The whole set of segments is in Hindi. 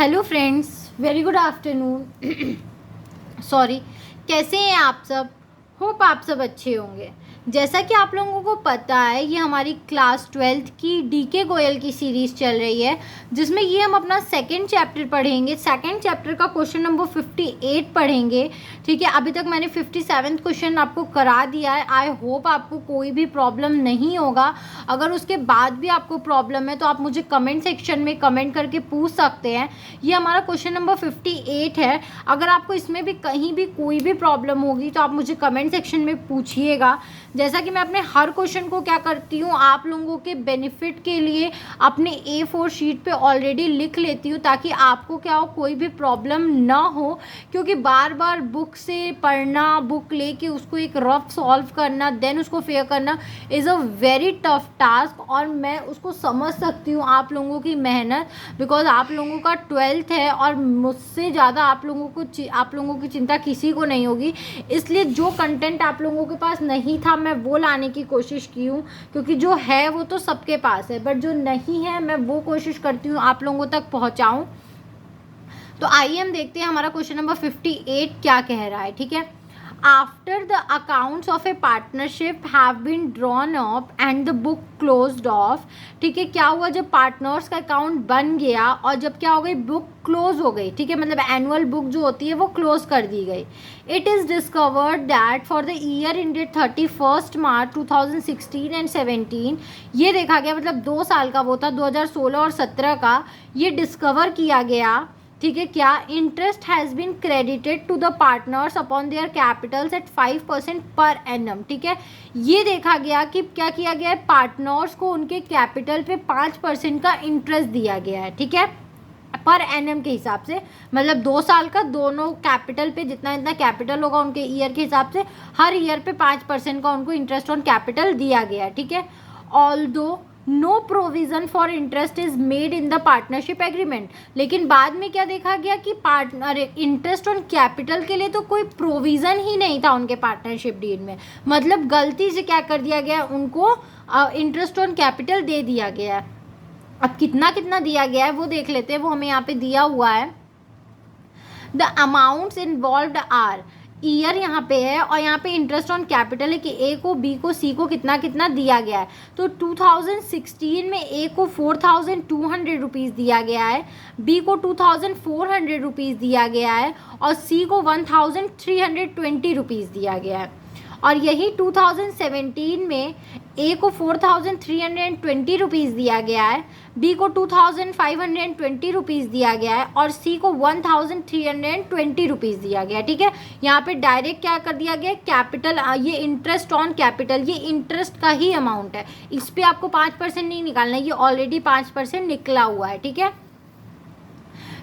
Hello friends, very good afternoon. Sorry, कैसे हैं आप सब? होप आप सब अच्छे होंगे। जैसा कि आप लोगों को पता है, ये हमारी क्लास 12th की डीके गोयल की सीरीज़ चल रही है, जिसमें ये हम अपना सेकंड चैप्टर पढ़ेंगे। सेकंड चैप्टर का क्वेश्चन नंबर 58 पढ़ेंगे। ठीक है, अभी तक मैंने 57 क्वेश्चन आपको करा दिया है। आई होप आपको कोई भी प्रॉब्लम नहीं होगा। अगर उसके बाद भी आपको प्रॉब्लम है तो आप मुझे कमेंट सेक्शन में कमेंट करके पूछ सकते हैं। ये हमारा क्वेश्चन नंबर 58 है। अगर आपको इसमें भी कहीं भी कोई भी प्रॉब्लम होगी तो आप मुझे कमेंट सेक्शन में पूछिएगा। जैसा कि मैं अपने हर क्वेश्चन को क्या करती हूँ, आप लोगों के बेनिफिट के लिए अपने A4 शीट पे ऑलरेडी लिख लेती हूँ, ताकि आपको क्या हो, कोई भी प्रॉब्लम ना हो। क्योंकि बार बार बुक से पढ़ना, बुक लेके उसको एक रफ सॉल्व करना, देन उसको फेयर करना is a very tough task. और मैं उसको समझ सकती हूँ आप लोगों की मेहनत, बिकॉज आप लोगों का 12th है और मुझसे ज़्यादा आप लोगों की चिंता किसी को नहीं होगी। इसलिए जो कंटेंट आप लोगों के पास नहीं था मैं वो लाने की कोशिश की हूँ, क्योंकि जो है वो तो सबके पास है, बट जो नहीं है मैं वो कोशिश करती हूँ आप लोगों तक पहुँचाऊँ। तो आइए हम देखते हैं हमारा क्वेश्चन नंबर 58 क्या कह रहा है। ठीक है, after the accounts of a partnership have been drawn up and the book closed off. ठीक है, क्या हुआ, जब पार्टनर्स का अकाउंट बन गया और जब क्या हो गई, बुक क्लोज हो गई। ठीक है, मतलब एनुअल बुक जो होती है वो क्लोज कर दी गई। It is discovered that for the year ended 31 March 2016 and 17, ये देखा गया, मतलब 2 साल का वो था, 2016 और 17 का ये डिस्कवर किया गया। ठीक है, क्या interest has been credited to the partners upon their capitals at 5% per annum. ठीक है, ये देखा गया कि क्या किया गया है, पार्टनर्स को उनके कैपिटल पे 5% का इंटरेस्ट दिया गया है। ठीक है, पर एनम के हिसाब से, मतलब 2 साल का दोनों कैपिटल पे जितना जितना कैपिटल होगा उनके ईयर के हिसाब से हर ईयर पे 5% का उनको इंटरेस्ट ऑन कैपिटल दिया गया है। ठीक है, although no provision for interest is made in the partnership agreement. लेकिन बाद में क्या देखा गया कि पार्टनर इंटरेस्ट ऑन कैपिटल के लिए तो कोई प्रोविज़न ही नहीं था उनके पार्टनरशिप डील में। मतलब गलती से क्या कर दिया गया, उनको इंटरेस्ट ऑन कैपिटल दे दिया गया है। अब कितना कितना दिया गया है वो देख लेते हैं, वो हमें यहाँ पे दिया हुआ है। The amounts involved are, year यहाँ पे है और यहाँ पे इंटरेस्ट ऑन कैपिटल है कि ए को, बी को, सी को कितना कितना दिया गया है। तो 2016 में ए को 4200 रुपीज़ दिया गया है, बी को 2400 रुपीज़ दिया गया है और सी को 1320 रुपीज़ दिया गया है। और यही 2017 में ए को 4320 रुपीज़ दिया गया है, बी को 2520 रुपीज़ दिया गया है और सी को 1320 रुपीज़ दिया गया है। ठीक है, यहाँ पे डायरेक्ट क्या कर दिया गया, कैपिटल, ये इंटरेस्ट ऑन कैपिटल, ये इंटरेस्ट का ही अमाउंट है, इस पर आपको 5% नहीं निकालना, ये ऑलरेडी 5% निकला हुआ है। ठीक है,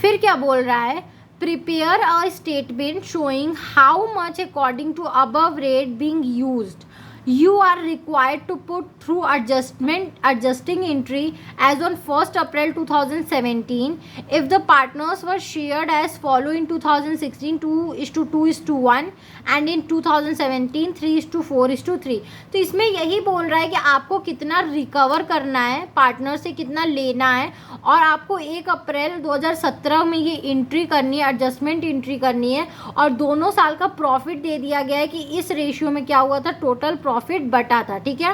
फिर क्या बोल रहा है, prepare a statement showing how much according to above rate being used. You are required to put through adjusting entry as on 1st April 2017 if the partners were shared as follow in 2016 2:2:1 and in 2017 3:4:3। तो इसमें यही बोल रहा है कि आपको कितना रिकवर करना है, पार्टनर से कितना लेना है, और आपको 1 अप्रैल 2017 में ये एंट्री करनी है, एडजस्टमेंट एंट्री करनी है। और दोनों साल का प्रॉफिट दे दिया गया है कि इस रेशियो में क्या हुआ था, टोटल प्रॉफिट बटा था। ठीक है,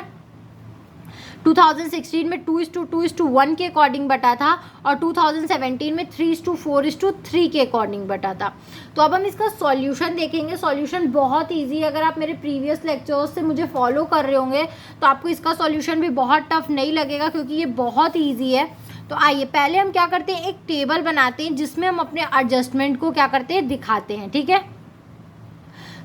2016 में 2:2:1 के अकॉर्डिंग बटा था और 2017 में 3:4:3 के अकॉर्डिंग बटा था। तो अब हम इसका सॉल्यूशन देखेंगे। सॉल्यूशन बहुत इजी है, अगर आप मेरे प्रीवियस लेक्चर्स से मुझे फॉलो कर रहे होंगे तो आपको इसका सॉल्यूशन भी बहुत टफ नहीं लगेगा, क्योंकि ये बहुत ईजी है। तो आइए पहले हम क्या करते हैं, एक टेबल बनाते हैं जिसमें हम अपने एडजस्टमेंट को क्या करते हैं, दिखाते हैं। ठीक है,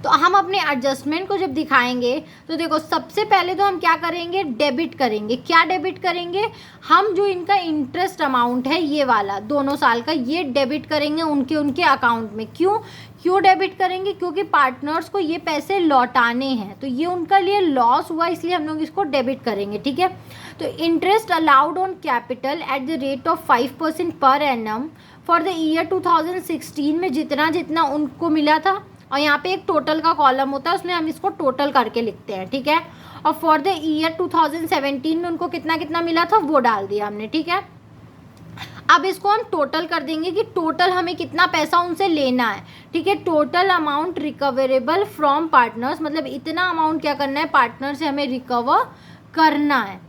तो हम अपने एडजस्टमेंट को जब दिखाएंगे तो देखो, सबसे पहले तो हम क्या करेंगे, डेबिट करेंगे। क्या डेबिट करेंगे, हम जो इनका इंटरेस्ट अमाउंट है ये वाला दोनों साल का, ये डेबिट करेंगे उनके अकाउंट में। क्यों डेबिट करेंगे, क्योंकि पार्टनर्स को ये पैसे लौटाने हैं, तो ये उनका लिए लॉस हुआ, इसलिए हम लोग इसको डेबिट करेंगे। ठीक है, तो interest allowed on capital at the rate of 5% per annum for the year 2016 में जितना जितना उनको मिला था, और यहाँ पे एक टोटल का कॉलम होता है, उसमें हम इसको टोटल करके लिखते हैं। ठीक है, और फॉर द ईयर 2017 में उनको कितना कितना मिला था वो डाल दिया हमने। ठीक है, अब इसको हम टोटल कर देंगे कि टोटल हमें कितना पैसा उनसे लेना है, ठीक है। Total amount recoverable from partners, मतलब इतना अमाउंट क्या करना है, पार्टनर से हमें रिकवर करना है।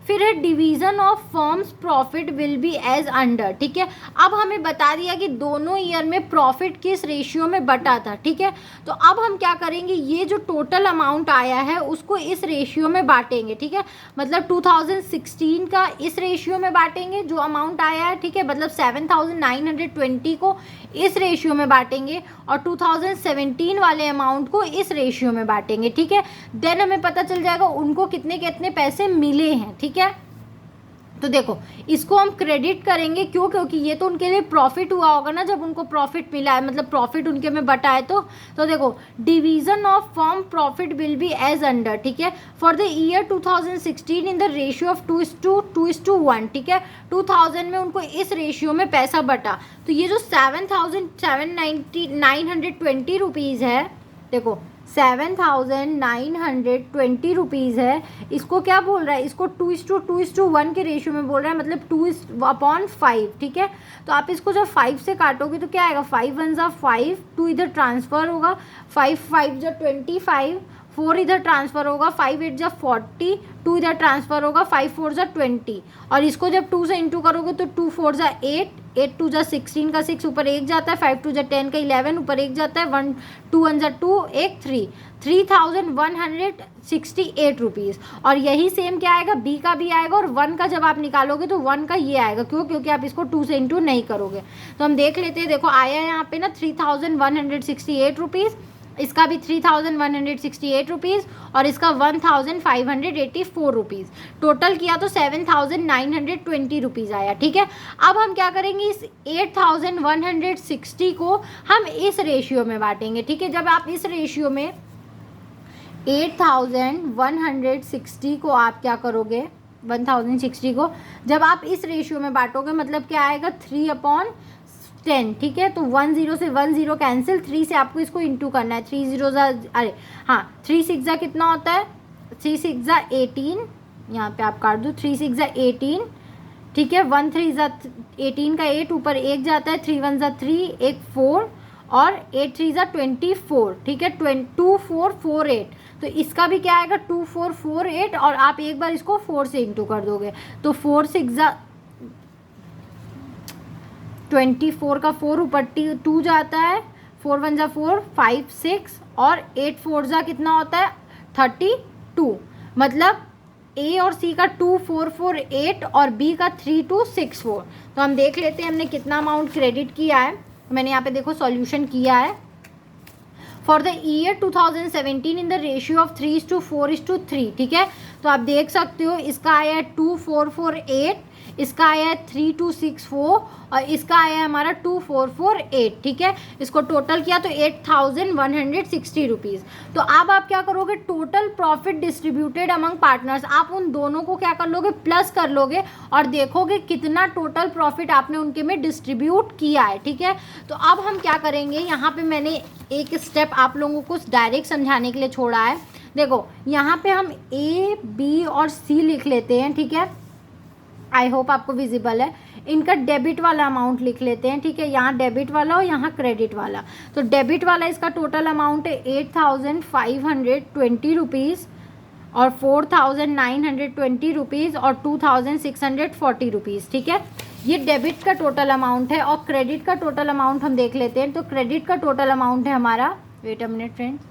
फिर है division of firm's profit will be as under, ठीक है। अब हमें बता दिया कि दोनों ईयर में प्रॉफिट किस रेशियो में बटा था, ठीक है। तो अब हम क्या करेंगे, ये जो टोटल अमाउंट आया है उसको इस रेशियो में बांटेंगे, ठीक है। मतलब 2016 का इस रेशियो में बांटेंगे जो अमाउंट आया है, ठीक है। मतलब 7920 को इस रेशियो में बांटेंगे और 2017 वाले अमाउंट को इस रेशियो में बांटेंगे, ठीक है। देन हमें पता चल जाएगा उनको कितने कितने पैसे मिले हैं, ठीक है। तो देखो इसको हम क्रेडिट करेंगे, क्यों, क्योंकि ये तो उनके लिए प्रॉफिट हुआ होगा ना, जब उनको प्रॉफिट मिला है, मतलब प्रॉफिट उनके में बटा है। तो देखो division of firm profit will be as under, ठीक है। For the year 2016 in the ratio of 2:1, ठीक है। 2000 में उनको इस रेशियो में पैसा बटा। तो ये जो 7,920 रुपीज़ है, देखो 7,920 रुपीज़ है, इसको क्या बोल रहा है, इसको 2:1 के रेशियो में बोल रहा है, मतलब 2/5, ठीक है। तो आप इसको जब 5 से काटोगे तो क्या आएगा, 5 1 जा 5, 2 इधर ट्रांसफ़र होगा, 5 5 जा 25, 4 इधर ट्रांसफ़र होगा, 5 8 जा 40, 2 इधर ट्रांसफ़र होगा, 5 4 जा 20। और इसको जब 2 से इंटू करोगे तो 2 4 जा 8, 8 2 जा 16 का 6 ऊपर 1 जाता है, 5 2 जा 10 का 11 ऊपर 1 जाता है, 1 2 1 जा 2 1 3, 3,168 रुपीज़। और यही सेम क्या आएगा, बी का भी आएगा, और 1 का जब आप निकालोगे तो 1 का ये आएगा, क्यों, क्योंकि आप इसको 2 से इंटू नहीं करोगे। तो हम देख लेते हैं, देखो आया यहाँ पे ना 3,168 रुपीज़, इसका भी 3,168 रुपीज़, और इसका 1,584 रुपीज़। टोटल किया तो 7,920 रुपीज़ आया, ठीक है। अब हम क्या करेंगे, इस 8,160 को हम इस रेशियो में बांटेंगे, ठीक है। जब आप इस रेशियो में 8,160 को आप क्या करोगे, 1,060 को जब आप इस रेशियो में बांटोगे, मतलब क्या आएगा 3/10, ठीक है। तो 1 0 से 1 0 कैंसिल, 3 से आपको इसको इंटू करना है, 3 0 जा, अरे हाँ 3 6 जा कितना होता है, 3 6 जा 18, यहाँ पे आप काट दो, 3 6 जा 18, ठीक है। 1 3 जा 18 का 8 ऊपर 1 जाता है, 3 1 जा 3, 1 4, और 8 3 जा 24, ठीक है। 2448, तो इसका भी क्या आएगा 2448, और आप एक बार इसको 4 से इंटू कर दोगे तो 4 6 जा 24 का 4 ऊपर 2 जाता है, 4 1 जा 4, 5 6, और 8 4 जा कितना होता है 32। मतलब ए और सी का 2448 और बी का 3264। तो हम देख लेते हैं हमने कितना अमाउंट क्रेडिट किया है। मैंने यहाँ पे देखो सॉल्यूशन किया है। For the year 2017 in the ratio of 3:4:3, ठीक है। तो आप देख सकते हो इसका आया है 2448, इसका आया है 3264, और इसका आया है हमारा 2448, ठीक है। इसको टोटल किया तो 8,160 रुपीज़। तो अब आप क्या करोगे, total profit distributed among partners, आप उन दोनों को क्या कर लोगे, प्लस कर लोगे, और देखोगे कितना टोटल प्रॉफिट आपने उनके में डिस्ट्रीब्यूट किया है, ठीक है। तो अब हम क्या करेंगे, यहाँ पे मैंने एक स्टेप आप लोगों को डायरेक्ट समझाने के लिए छोड़ा है। देखो यहाँ पे हम ए बी और सी लिख लेते हैं, ठीक है। आई होप आपको विजिबल है। इनका डेबिट वाला अमाउंट लिख लेते हैं, ठीक है। यहाँ डेबिट वाला और यहाँ क्रेडिट वाला। तो डेबिट वाला इसका टोटल अमाउंट है 8,520 रुपीज़, और 4,920 रुपीज़, और 2,640 रुपीज़, ठीक है। ये डेबिट का टोटल अमाउंट है। और क्रेडिट का टोटल अमाउंट हम देख लेते हैं। तो क्रेडिट का टोटल अमाउंट है हमारा, वेट अ मिनट फ्रेंड्स,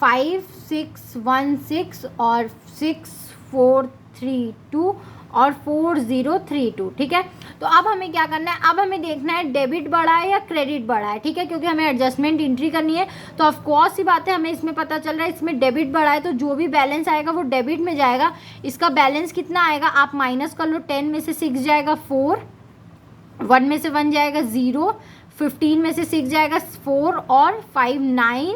5616 और 6432 और 4032, ठीक है। तो अब हमें क्या करना है, अब हमें देखना है डेबिट बढ़ा है या क्रेडिट बढ़ा है, ठीक है। क्योंकि हमें एडजस्टमेंट एंट्री करनी है, तो ऑफ कोर्स सी बात है, हमें इसमें पता चल रहा है इसमें डेबिट बढ़ा है, तो जो भी बैलेंस आएगा वो डेबिट में जाएगा। इसका बैलेंस कितना आएगा, आप माइनस कर लो। 10 में से 6 जाएगा 4, 1 में से 1 जाएगा 0, 15 में से 6 जाएगा 4, और 5 9,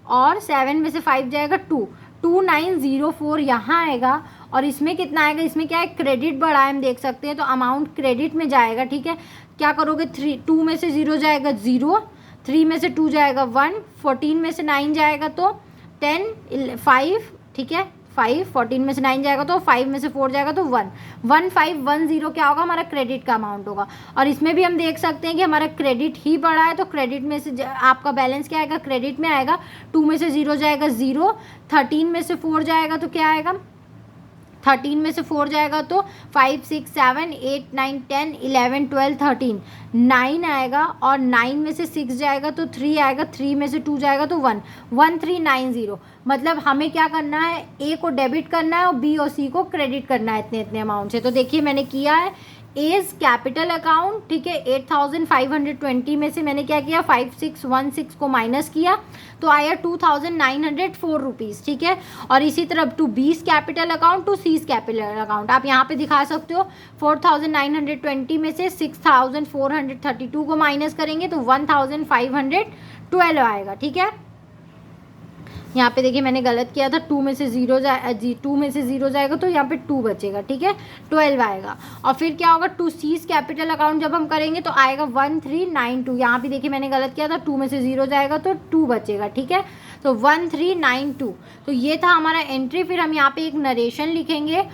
और 7 में से 5 जाएगा 2, 2904 यहाँ आएगा। और इसमें कितना आएगा, इसमें क्या है, क्रेडिट बढ़ा है, हम देख सकते हैं, तो अमाउंट क्रेडिट में जाएगा, ठीक है। क्या करोगे, 2 में से 0 जाएगा 0, 3 में से 2 जाएगा 1, 14 में से 9 जाएगा तो 10 5, ठीक है। 5, 14 में से 9 जाएगा तो 5 में से 4 जाएगा तो 1, 1510 क्या होगा, हमारा क्रेडिट का अमाउंट होगा। और इसमें भी हम देख सकते हैं कि हमारा क्रेडिट ही बढ़ा है, तो क्रेडिट में से आपका बैलेंस क्या आएगा, क्रेडिट में आएगा। 2 में से 0 जाएगा 0, 13 में से 4 जाएगा तो क्या आएगा, 13 में से 4 जाएगा तो 5, 6, 7, 8, 9, 10, 11, 12, 13, 9 आएगा। और 9 में से 6 जाएगा तो 3 आएगा, 3 में से 2 जाएगा तो 1, 1390। मतलब हमें क्या करना है, ए को डेबिट करना है और बी और सी को क्रेडिट करना है इतने इतने अमाउंट से। तो देखिए मैंने किया है, एज कैपिटल अकाउंट, ठीक है, 8520 में से मैंने क्या किया, 5616 को माइनस किया तो आया 2904 रुपीज़, ठीक है। और इसी तरह to B's capital account, to C's capital account आप यहाँ पे दिखा सकते हो। 4920 में से 6432 को माइनस करेंगे तो 1512 आएगा, ठीक है। यहाँ पे देखिए मैंने गलत किया था, 2 में से 0 जाएगा तो यहाँ पे 2 बचेगा, ठीक है, 12 आएगा। और फिर क्या होगा, टू सीज कैपिटल अकाउंट जब हम करेंगे तो आएगा 1392। यहाँ पे देखिए मैंने गलत किया था, 2 में से 0 जाएगा तो 2 बचेगा, ठीक है, तो 1392। तो ये था हमारा एंट्री। फिर हम यहाँ पे एक नरेशन लिखेंगे,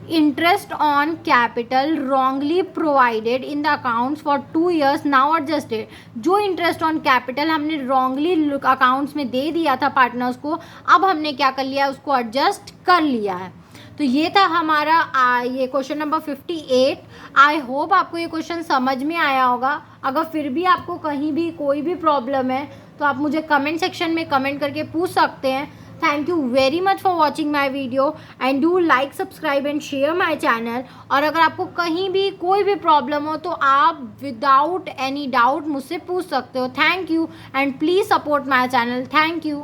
interest on capital wrongly provided in the accounts for 2 years now adjusted. जो इंटरेस्ट ऑन कैपिटल हमने रॉन्गली अकाउंट्स में दे दिया था पार्टनर्स को, अब हमने क्या कर लिया, उसको एडजस्ट कर लिया है। तो ये था हमारा ये क्वेश्चन नंबर 58। आई होप आपको ये क्वेश्चन समझ में आया होगा। अगर फिर भी आपको कहीं भी कोई भी प्रॉब्लम है तो आप मुझे कमेंट सेक्शन में कमेंट करके पूछ सकते हैं। Thank you very much for watching my video and do like, subscribe and share my channel। और अगर आपको कहीं भी कोई भी प्रॉब्लम हो तो आप without any doubt मुझसे पूछ सकते हो। Thank you and please support my channel। Thank you।